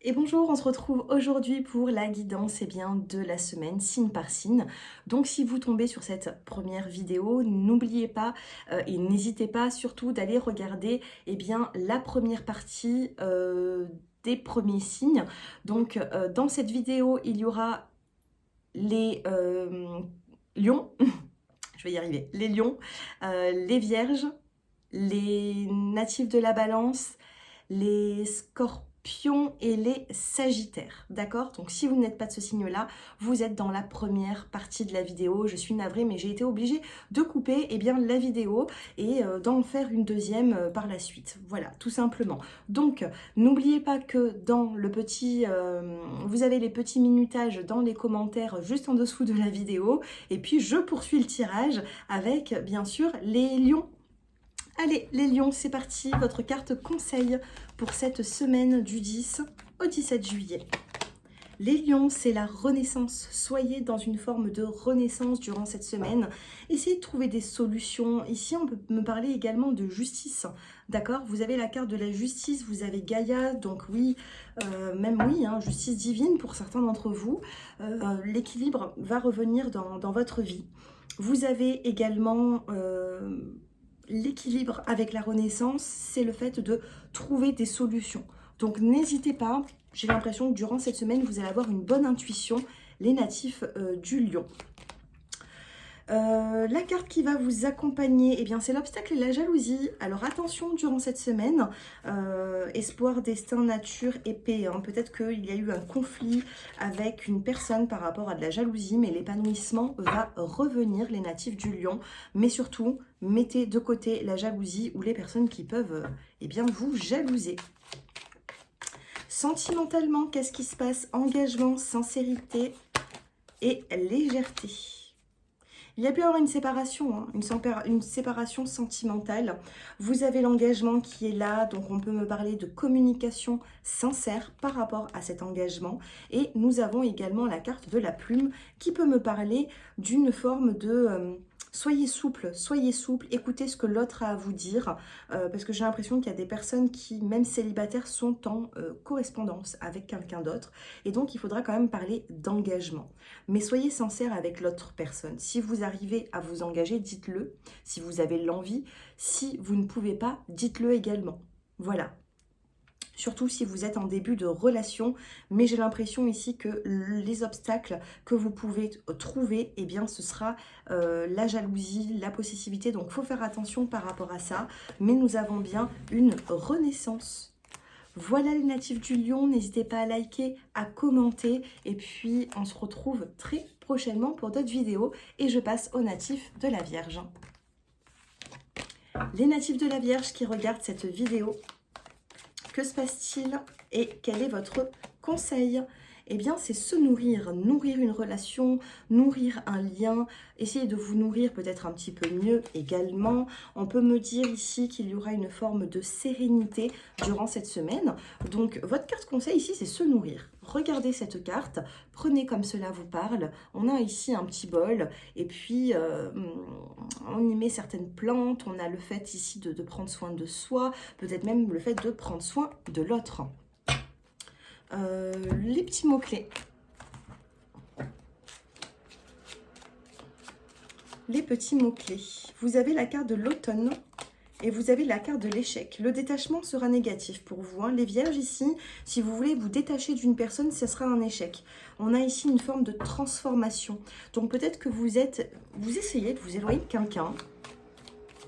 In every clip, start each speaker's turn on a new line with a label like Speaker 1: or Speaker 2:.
Speaker 1: Et bonjour, on se retrouve aujourd'hui pour la guidance de la semaine, signe par signe. Donc si vous tombez sur cette première vidéo, n'oubliez pas et n'hésitez pas surtout d'aller regarder la première partie des premiers signes. Donc dans cette vidéo, il y aura les lions, je vais y arriver, les lions, les vierges, les natifs de la balance, les scorpions et les sagittaires, d'accord? Donc si vous n'êtes pas de ce signe-là, vous êtes dans la première partie de la vidéo. Je suis navrée, mais j'ai été obligée de couper la vidéo et d'en faire une deuxième par la suite. Voilà, tout simplement. Donc, n'oubliez pas que dans le petit... vous avez les petits minutages dans les commentaires juste en dessous de la vidéo. Et puis, je poursuis le tirage avec, bien sûr, les lions. Allez, les lions, c'est parti, votre carte conseil pour cette semaine du 10 au 17 juillet. Les lions, c'est la renaissance. Soyez dans une forme de renaissance durant cette semaine. Essayez de trouver des solutions. Ici, on peut me parler également de justice. D'accord? Vous avez la carte de la justice, vous avez Gaïa, donc oui, justice divine pour certains d'entre vous. L'équilibre va revenir dans votre vie. Vous avez également... l'équilibre avec la renaissance, c'est le fait de trouver des solutions. Donc n'hésitez pas, j'ai l'impression que durant cette semaine, vous allez avoir une bonne intuition, les natifs du lion. La carte qui va vous accompagner, c'est l'obstacle et la jalousie. Alors attention durant cette semaine, espoir, destin, nature, épée. Peut-être qu'il y a eu un conflit avec une personne par rapport à de la jalousie, mais l'épanouissement va revenir, les natifs du lion. Mais surtout, mettez de côté la jalousie ou les personnes qui peuvent vous jalouser. Sentimentalement, qu'est-ce qui se passe? Engagement, sincérité et légèreté. Il y a pu y avoir une séparation, une séparation sentimentale. Vous avez l'engagement qui est là, donc on peut me parler de communication sincère par rapport à cet engagement. Et nous avons également la carte de la plume qui peut me parler d'une forme de... soyez souple, écoutez ce que l'autre a à vous dire, parce que j'ai l'impression qu'il y a des personnes qui, même célibataires, sont en correspondance avec quelqu'un d'autre. Et donc, il faudra quand même parler d'engagement. Mais soyez sincère avec l'autre personne. Si vous arrivez à vous engager, dites-le. Si vous avez l'envie, si vous ne pouvez pas, dites-le également. Voilà. Surtout si vous êtes en début de relation, mais j'ai l'impression ici que les obstacles que vous pouvez trouver, ce sera la jalousie, la possessivité. Donc, il faut faire attention par rapport à ça. Mais nous avons bien une renaissance. Voilà les natifs du lion, n'hésitez pas à liker, à commenter et puis on se retrouve très prochainement pour d'autres vidéos et je passe aux natifs de la Vierge. Les natifs de la Vierge qui regardent cette vidéo, que se passe-t-il et quel est votre conseil? C'est se nourrir, nourrir une relation, nourrir un lien, essayer de vous nourrir peut-être un petit peu mieux également. On peut me dire ici qu'il y aura une forme de sérénité durant cette semaine. Donc, votre carte conseil ici, c'est se nourrir. Regardez cette carte, prenez comme cela vous parle. On a ici un petit bol et puis on y met certaines plantes. On a le fait ici de prendre soin de soi, peut-être même le fait de prendre soin de l'autre. Les petits mots-clés. Les petits mots-clés. Vous avez la carte de l'automne et vous avez la carte de l'échec. Le détachement sera négatif pour vous. Les vierges ici, si vous voulez vous détacher d'une personne, ce sera un échec. On a ici une forme de transformation. Donc peut-être que vous essayez de vous éloigner de quelqu'un,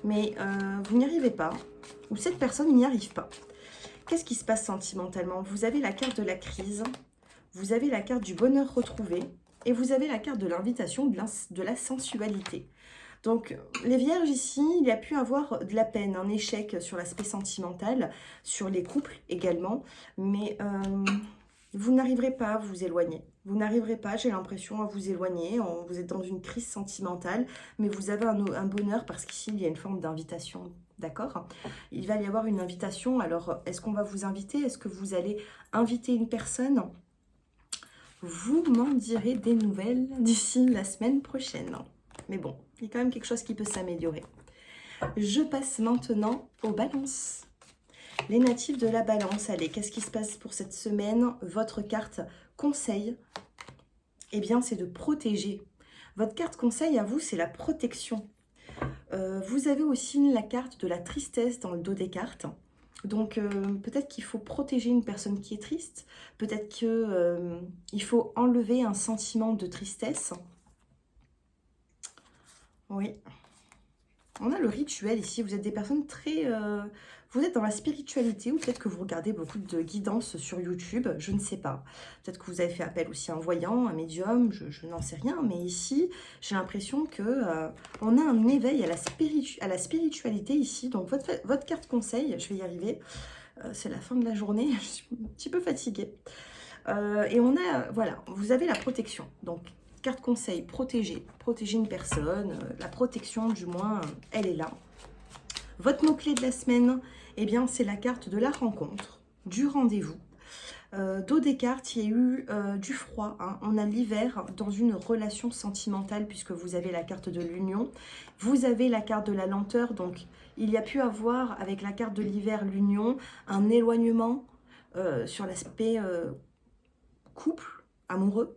Speaker 1: mais vous n'y arrivez pas. Ou cette personne n'y arrive pas. Qu'est-ce qui se passe sentimentalement? Vous avez la carte de la crise, vous avez la carte du bonheur retrouvé et vous avez la carte de l'invitation de la sensualité. Donc, les vierges ici, il y a pu avoir de la peine, un échec sur l'aspect sentimental, sur les couples également, mais vous n'arriverez pas à vous éloigner. Vous n'arriverez pas, j'ai l'impression, à vous éloigner. Vous êtes dans une crise sentimentale, mais vous avez un bonheur parce qu'ici, il y a une forme d'invitation. D'accord? Il va y avoir une invitation. Alors, est-ce qu'on va vous inviter? Est-ce que vous allez inviter une personne? Vous m'en direz des nouvelles d'ici la semaine prochaine. Mais bon, il y a quand même quelque chose qui peut s'améliorer. Je passe maintenant aux balances. Les natifs de la balance, allez, qu'est-ce qui se passe pour cette semaine? Votre carte conseil, eh bien, c'est de protéger. Votre carte conseil à vous, c'est la protection. Vous avez aussi la carte de la tristesse dans le dos des cartes. Donc, peut-être qu'il faut protéger une personne qui est triste. Peut-être qu'il faut enlever un sentiment de tristesse. Oui. On a le rituel ici. Vous êtes des personnes très... vous êtes dans la spiritualité ou peut-être que vous regardez beaucoup de guidance sur YouTube. Je ne sais pas. Peut-être que vous avez fait appel aussi à un voyant, un médium. Je n'en sais rien. Mais ici, j'ai l'impression que on a un éveil à la spiritualité ici. Donc, votre carte conseil, je vais y arriver. C'est la fin de la journée. Je suis un petit peu fatiguée. Et on a... voilà, vous avez la protection. Donc, carte conseil, protéger une personne, la protection du moins, elle est là. Votre mot-clé de la semaine, eh bien c'est la carte de la rencontre, du rendez-vous. Dos des cartes, il y a eu du froid, hein. On a l'hiver dans une relation sentimentale puisque vous avez la carte de l'union. Vous avez la carte de la lenteur, donc il y a pu avoir avec la carte de l'hiver, l'union, un éloignement sur l'aspect couple, amoureux.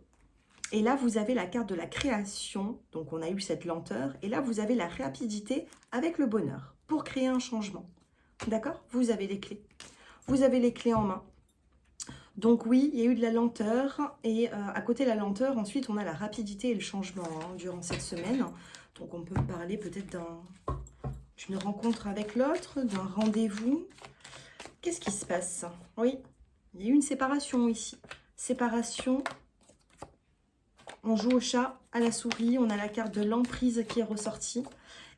Speaker 1: Et là, vous avez la carte de la création, donc on a eu cette lenteur. Et là, vous avez la rapidité avec le bonheur pour créer un changement. D'accord? Vous avez les clés. Vous avez les clés en main. Donc oui, il y a eu de la lenteur. Et à côté de la lenteur, ensuite, on a la rapidité et le changement hein, durant cette semaine. Donc on peut parler peut-être d'une rencontre avec l'autre, d'un rendez-vous. Qu'est-ce qui se passe? Oui, il y a eu une séparation ici. Séparation. On joue au chat, à la souris, on a la carte de l'emprise qui est ressortie.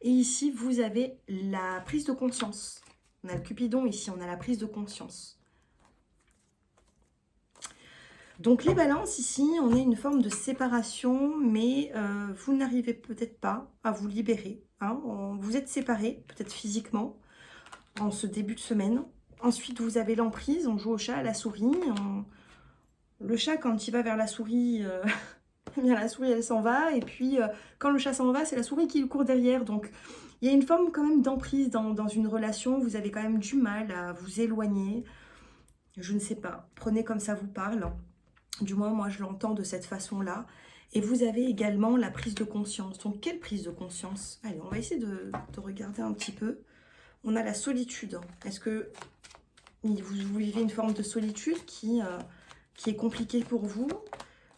Speaker 1: Et ici, vous avez la prise de conscience. On a le Cupidon ici, on a la prise de conscience. Donc les balances ici, on a une forme de séparation, mais vous n'arrivez peut-être pas à vous libérer. Hein. Vous êtes séparés, peut-être physiquement, en ce début de semaine. Ensuite, vous avez l'emprise, on joue au chat, à la souris. Le chat, quand il va vers la souris... bien, la souris, elle s'en va. Et puis, quand le chat s'en va, c'est la souris qui court derrière. Donc, il y a une forme quand même d'emprise dans une relation. Vous avez quand même du mal à vous éloigner. Je ne sais pas. Prenez comme ça vous parle. Du moins, moi, je l'entends de cette façon-là. Et vous avez également la prise de conscience. Donc, quelle prise de conscience? Allez, on va essayer de regarder un petit peu. On a la solitude. Est-ce que vous vivez une forme de solitude qui est compliquée pour vous?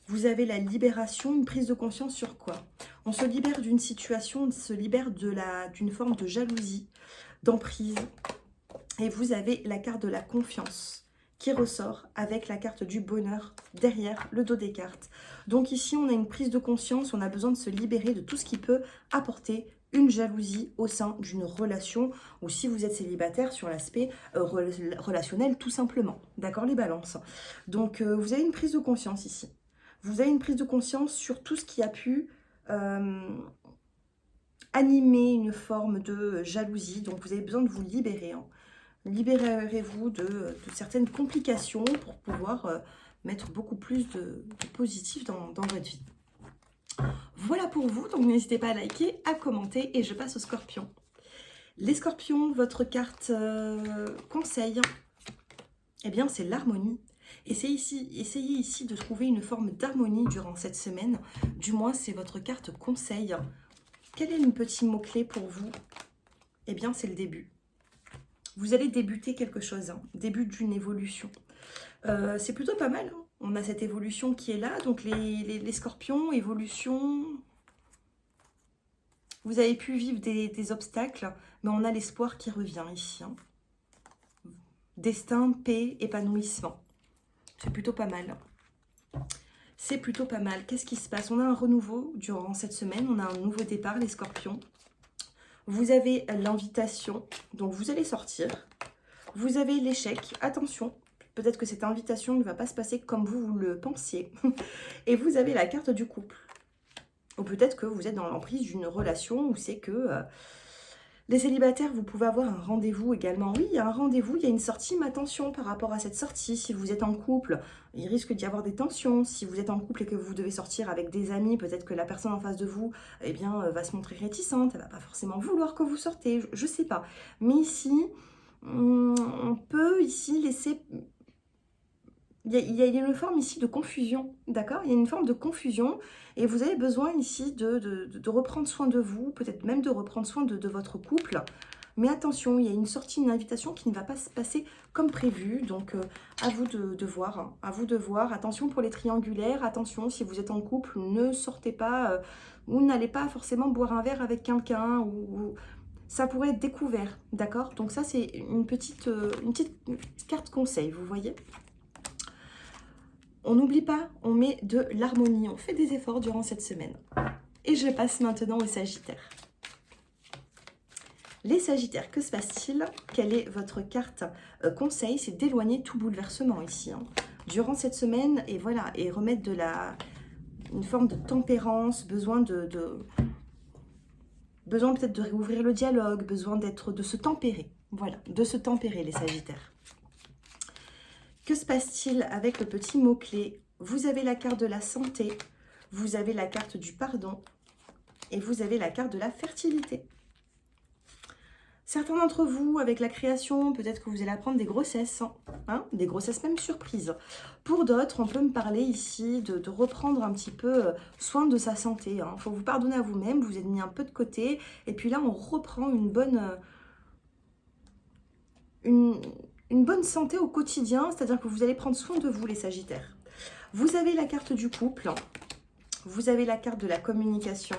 Speaker 1: Vous avez la libération, une prise de conscience sur quoi? On se libère d'une situation, on se libère d'une forme de jalousie, d'emprise. Et vous avez la carte de la confiance qui ressort avec la carte du bonheur derrière le dos des cartes. Donc ici, on a une prise de conscience, on a besoin de se libérer de tout ce qui peut apporter une jalousie au sein d'une relation ou si vous êtes célibataire sur l'aspect relationnel tout simplement. D'accord les balances? Donc vous avez une prise de conscience ici. Vous avez une prise de conscience sur tout ce qui a pu animer une forme de jalousie. Donc, vous avez besoin de vous libérer. Hein. Libérez-vous de certaines complications pour pouvoir mettre beaucoup plus de positif dans votre vie. Voilà pour vous. Donc, n'hésitez pas à liker, à commenter et je passe aux scorpions. Les scorpions, votre carte conseil, eh bien, c'est l'harmonie. Essayez ici de trouver une forme d'harmonie durant cette semaine. Du moins, c'est votre carte conseil. Quel est le petit mot-clé pour vous? Eh bien, c'est le début. Vous allez débuter quelque chose, hein, début d'une évolution. C'est plutôt pas mal. Hein. On a cette évolution qui est là. Donc, les scorpions, évolution... Vous avez pu vivre des obstacles, mais on a l'espoir qui revient ici. Hein. Destin, paix, épanouissement. C'est plutôt pas mal. C'est plutôt pas mal. Qu'est-ce qui se passe? On a un renouveau durant cette semaine. On a un nouveau départ, les scorpions. Vous avez l'invitation. Donc, vous allez sortir. Vous avez l'échec. Attention, peut-être que cette invitation ne va pas se passer comme vous le pensiez. Et vous avez la carte du couple. Ou peut-être que vous êtes dans l'emprise d'une relation où c'est que... les célibataires, vous pouvez avoir un rendez-vous également. Oui, il y a un rendez-vous, il y a une sortie, mais attention par rapport à cette sortie. Si vous êtes en couple, il risque d'y avoir des tensions. Si vous êtes en couple et que vous devez sortir avec des amis, peut-être que la personne en face de vous eh bien, va se montrer réticente. Elle ne va pas forcément vouloir que vous sortez, je ne sais pas. Mais ici, On peut ici laisser... Il y a une forme ici de confusion, d'accord? Il y a une forme de confusion et vous avez besoin ici de reprendre soin de vous, peut-être même de reprendre soin de votre couple. Mais attention, il y a une sortie, une invitation qui ne va pas se passer comme prévu. Donc, à vous de voir, hein, à vous de voir. Attention pour les triangulaires, attention si vous êtes en couple, ne sortez pas ou n'allez pas forcément boire un verre avec quelqu'un ou ça pourrait être découvert, d'accord? Donc ça, c'est une petite carte conseil, vous voyez? On n'oublie pas, on met de l'harmonie, on fait des efforts durant cette semaine. Et je passe maintenant aux Sagittaires. Les Sagittaires, que se passe-t-il? Quelle est votre carte conseil? C'est d'éloigner tout bouleversement ici, hein, durant cette semaine, et voilà, et remettre une forme de tempérance, besoin peut-être de réouvrir le dialogue, besoin de se tempérer, voilà, de se tempérer les Sagittaires. Que se passe-t-il avec le petit mot-clé? Vous avez la carte de la santé, vous avez la carte du pardon et vous avez la carte de la fertilité. Certains d'entre vous, avec la création, peut-être que vous allez apprendre des grossesses, hein, des grossesses même surprises. Pour d'autres, on peut me parler ici de reprendre un petit peu soin de sa santé. Il faut vous pardonner à vous-même, vous êtes mis un peu de côté. Et puis là, on reprend une bonne santé au quotidien, c'est-à-dire que vous allez prendre soin de vous, les Sagittaires. Vous avez la carte du couple, vous avez la carte de la communication,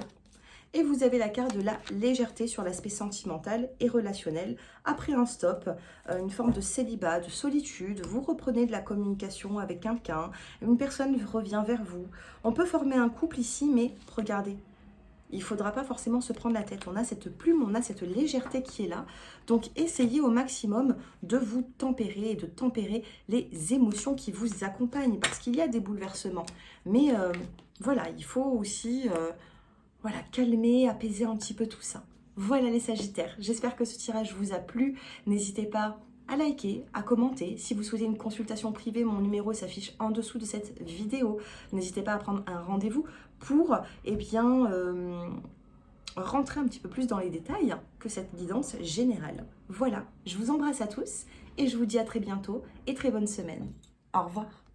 Speaker 1: et vous avez la carte de la légèreté sur l'aspect sentimental et relationnel. Après un stop, une forme de célibat, de solitude, vous reprenez de la communication avec quelqu'un, une personne revient vers vous. On peut former un couple ici, mais regardez, il ne faudra pas forcément se prendre la tête. On a cette plume, on a cette légèreté qui est là. Donc, essayez au maximum de vous tempérer et de tempérer les émotions qui vous accompagnent, parce qu'il y a des bouleversements. Mais voilà, il faut aussi... voilà, calmer, apaiser un petit peu tout ça. Voilà les Sagittaires, j'espère que ce tirage vous a plu. N'hésitez pas à liker, à commenter. Si vous souhaitez une consultation privée, mon numéro s'affiche en dessous de cette vidéo. N'hésitez pas à prendre un rendez-vous pour rentrer un petit peu plus dans les détails que cette guidance générale. Voilà, je vous embrasse à tous et je vous dis à très bientôt et très bonne semaine. Au revoir.